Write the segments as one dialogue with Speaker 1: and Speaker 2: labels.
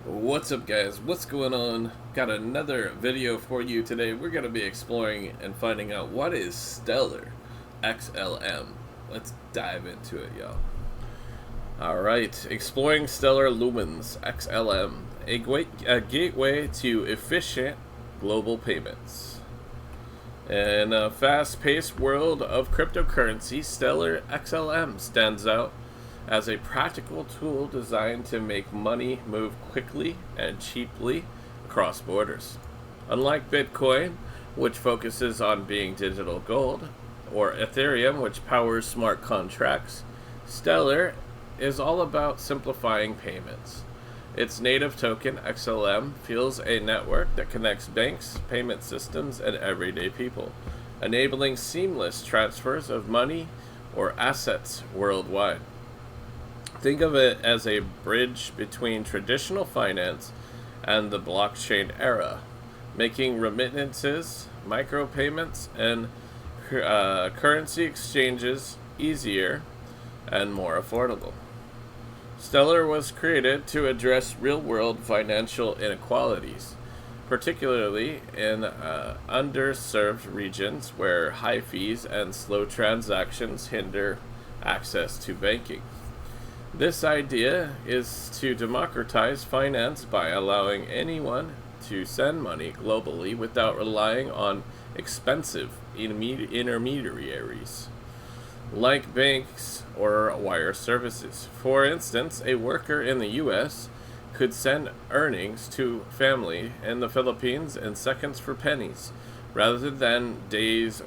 Speaker 1: What's up, guys? What's going on? Got another video for you today. We're going to be exploring and finding out what is Stellar XLM. Let's dive into it, y'all. Alright, exploring Stellar Lumens XLM, a gateway to efficient global payments. In a fast-paced world of cryptocurrency, Stellar XLM stands out as a practical tool designed to make money move quickly and cheaply across borders. Unlike Bitcoin, which focuses on being digital gold, or Ethereum, which powers smart contracts, Stellar is all about simplifying payments. Its native token, XLM, fuels a network that connects banks, payment systems, and everyday people, enabling seamless transfers of money or assets worldwide. Think of it as a bridge between traditional finance and the blockchain era, making remittances, micropayments, and currency exchanges easier and more affordable. Stellar was created to address real-world financial inequalities, particularly in underserved regions where high fees and slow transactions hinder access to banking. This idea is to democratize finance by allowing anyone to send money globally without relying on expensive intermediaries, like banks or wire services. For instance, a worker in the U.S. could send earnings to family in the Philippines in seconds for pennies, rather than days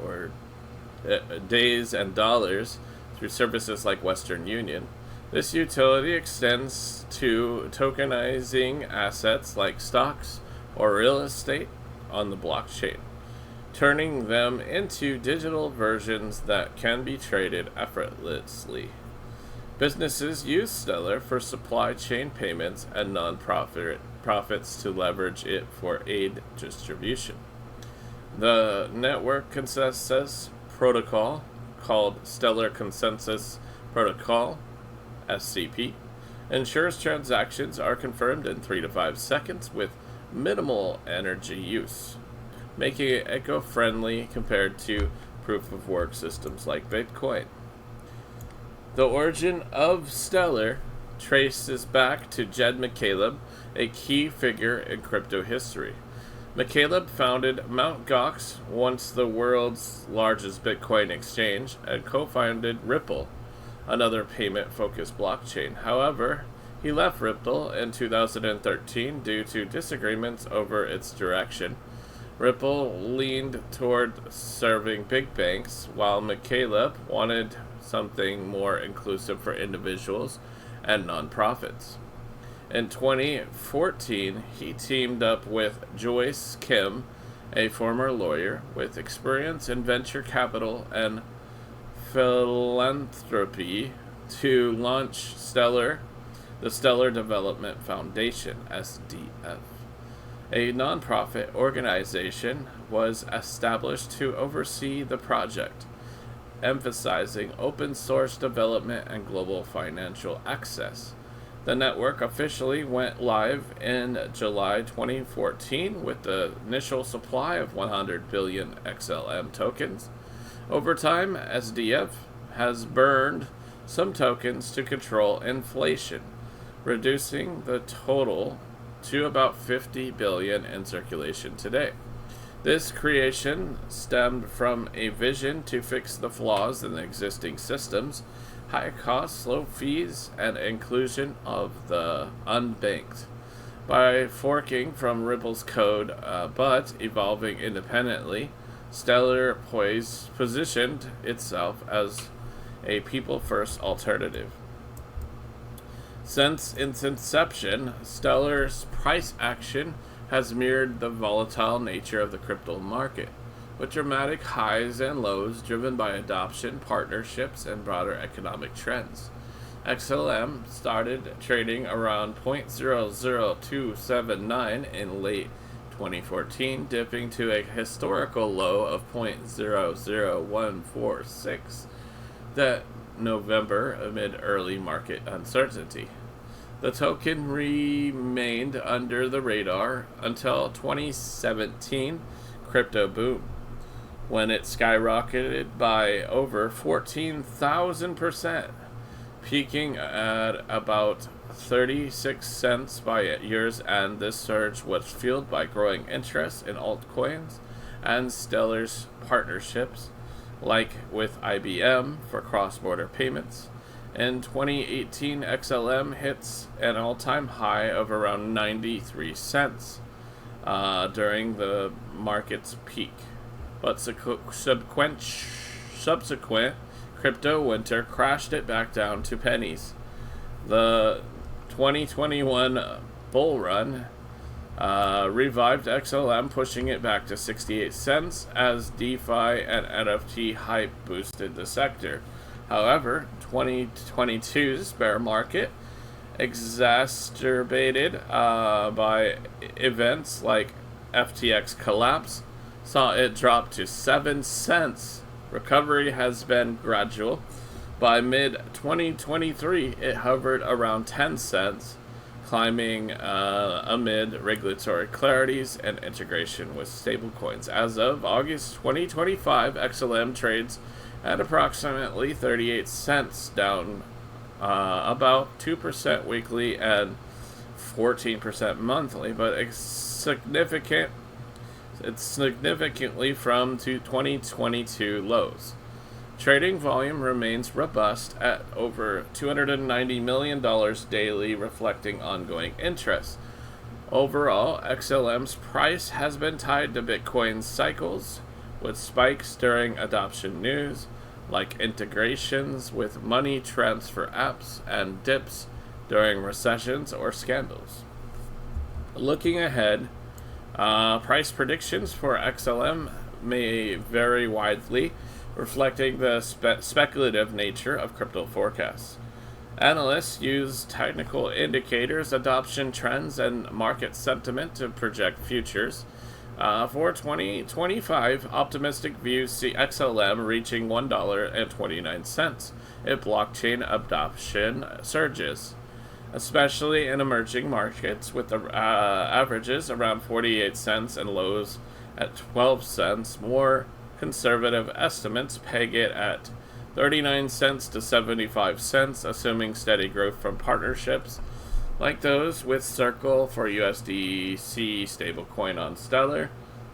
Speaker 1: and dollars through services like Western Union. This utility extends to tokenizing assets like stocks or real estate on the blockchain, turning them into digital versions that can be traded effortlessly. Businesses use Stellar for supply chain payments and non-profits to leverage it for aid distribution. The network consensus protocol, called Stellar Consensus Protocol, SCP, ensures transactions are confirmed in 3 to 5 seconds with minimal energy use, making it eco-friendly compared to proof-of-work systems like Bitcoin. The origin of Stellar traces back to Jed McCaleb, a key figure in crypto history. McCaleb founded Mt. Gox, once the world's largest Bitcoin exchange, and co-founded Ripple, another payment-focused blockchain. However, he left Ripple in 2013 due to disagreements over its direction. Ripple leaned toward serving big banks, while McCaleb wanted something more inclusive for individuals and nonprofits. In 2014, he teamed up with Joyce Kim, a former lawyer with experience in venture capital and philanthropy, to launch the Stellar Development Foundation, SDF. A nonprofit organization was established to oversee the project, emphasizing open source development and global financial access. The network officially went live in July 2014 with the initial supply of 100 billion XLM tokens. Over time, SDF has burned some tokens to control inflation, reducing the total to about 50 billion in circulation today. This creation stemmed from a vision to fix the flaws in the existing systems: high costs, slow fees, and inclusion of the unbanked. By forking from Ripple's code but evolving independently, Stellar positioned itself as a people-first alternative. Since its inception, Stellar's price action has mirrored the volatile nature of the crypto market, with dramatic highs and lows driven by adoption, partnerships, and broader economic trends. XLM started trading around 0.00279 in late 2014, dipping to a historical low of 0.00146 that November amid early market uncertainty. The token remained under the radar until 2017 crypto boom, when it skyrocketed by over 14,000%, peaking at about 36 cents by year's end. This surge was fueled by growing interest in altcoins and Stellar's partnerships, like with IBM for cross-border payments. In 2018, XLM hits an all-time high of around 93 cents during the market's peak. But subsequent crypto winter crashed it back down to pennies. The 2021 bull run revived XLM, pushing it back to 68 cents as DeFi and NFT hype boosted the sector. However, 2022's bear market, exacerbated by events like FTX collapse, saw it drop to 7 cents. Recovery has been gradual. By mid-2023, it hovered around 10 cents, climbing amid regulatory clarities and integration with stablecoins. As of August 2025, XLM trades at approximately 38 cents, down about 2% weekly and 14% monthly, but it's significantly from 2022 lows. Trading volume remains robust at over $290 million daily, reflecting ongoing interest. Overall, XLM's price has been tied to Bitcoin's cycles, with spikes during adoption news, like integrations with money transfer apps, and dips during recessions or scandals. Looking ahead, price predictions for XLM may vary widely, reflecting the speculative nature of crypto forecasts. Analysts use technical indicators, adoption trends, and market sentiment to project futures. For 2025, optimistic views see XLM reaching $1.29 if blockchain adoption surges, especially in emerging markets, with the averages around 48 cents and lows at 12 cents. More conservative estimates peg it at 39 cents to 75 cents, assuming steady growth from partnerships like those with Circle for USDC stablecoin on Stellar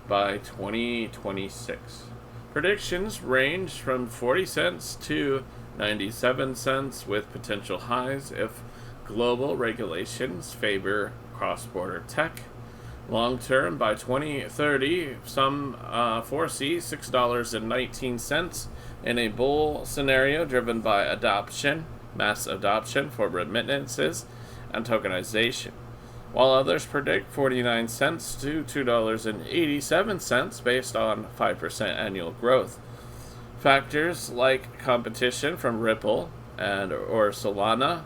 Speaker 1: by 2026. Predictions range from 40 cents to 97 cents, with potential highs if global regulations favor cross-border tech. Long term, by 2030, some foresee $6.19 in a bull scenario driven by mass adoption for remittances and tokenization, while others predict 49 cents to $2.87 based on 5% annual growth. Factors like competition from Ripple or Solana,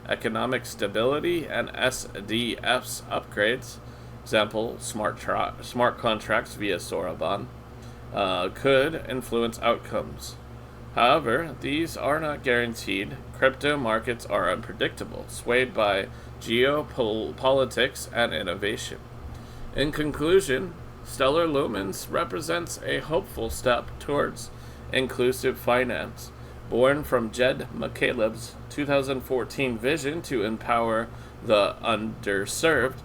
Speaker 1: economic stability, and SDF's upgrades, example smart contracts via Soraban, could influence outcomes. However, these are not guaranteed. Crypto markets are unpredictable, swayed by geopolitics and innovation. In conclusion, Stellar Lumens represents a hopeful step towards inclusive finance, born from Jed McCaleb's 2014 vision to empower the underserved.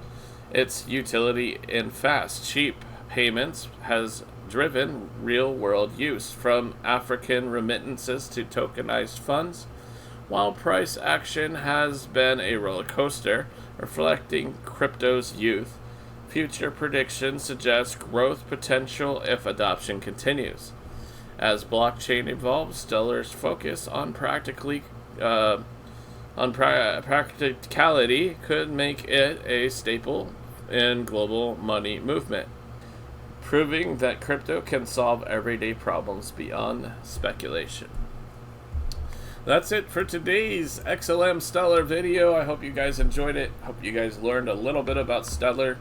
Speaker 1: Its utility in fast, cheap payments has driven real-world use, from African remittances to tokenized funds, while price action has been a roller coaster, reflecting crypto's youth. Future predictions suggest growth potential if adoption continues. As blockchain evolves, Stellar's focus on practicality could make it a staple in global money movement, proving that crypto can solve everyday problems beyond speculation. That's it for today's XLM Stellar video. I hope you guys enjoyed it. Hope you guys learned a little bit about Stellar.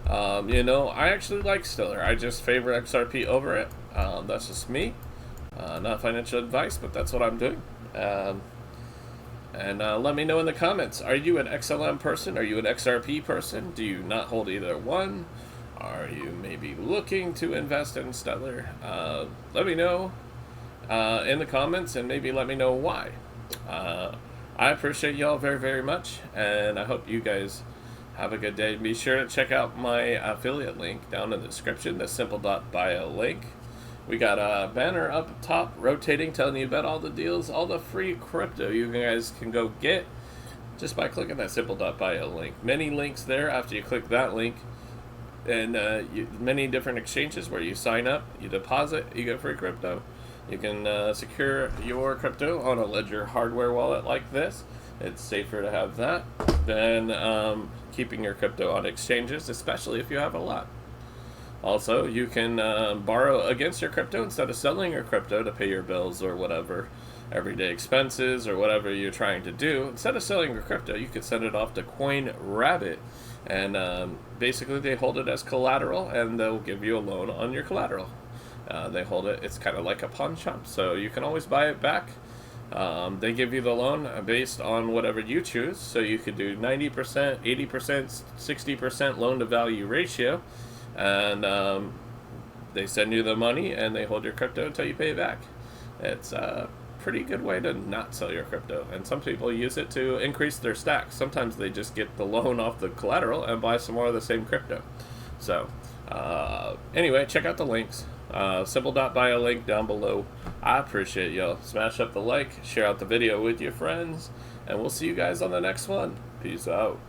Speaker 1: I actually like Stellar. I just favor XRP over it. That's just me. Not financial advice, but that's what I'm doing. And let me know in the comments, are you an XLM person? Are you an XRP person? Do you not hold either one? Are you maybe looking to invest in Stellar? Let me know in the comments, and maybe let me know why. I appreciate y'all very, very much, and I hope you guys have a good day. Be sure to check out my affiliate link down in the description, the simple.bio link. We got a banner up top rotating, telling you about all the deals, all the free crypto you guys can go get just by clicking that simple.bio link. Many links there after you click that link, and many different exchanges where you sign up, you deposit, you get free crypto. You can secure your crypto on a Ledger hardware wallet like this. It's safer to have that than keeping your crypto on exchanges, especially if you have a lot. Also, you can borrow against your crypto instead of selling your crypto to pay your bills or whatever, everyday expenses or whatever you're trying to do. Instead of selling your crypto, you could send it off to CoinRabbit, and basically they hold it as collateral, and they'll give you a loan on your collateral. They hold it, it's kind of like a pawn shop, so you can always buy it back. They give you the loan based on whatever you choose, so you could do 90%, 80%, 60% loan to value ratio, and they send you the money and they hold your crypto until you pay it back. It's a pretty good way to not sell your crypto, and some people use it to increase their stacks. Sometimes they just get the loan off the collateral and buy some more of the same crypto. So anyway, check out the links. Simple.bio link down below. I appreciate y'all. Smash up the like, share out the video with your friends, and we'll see you guys on the next one. Peace out.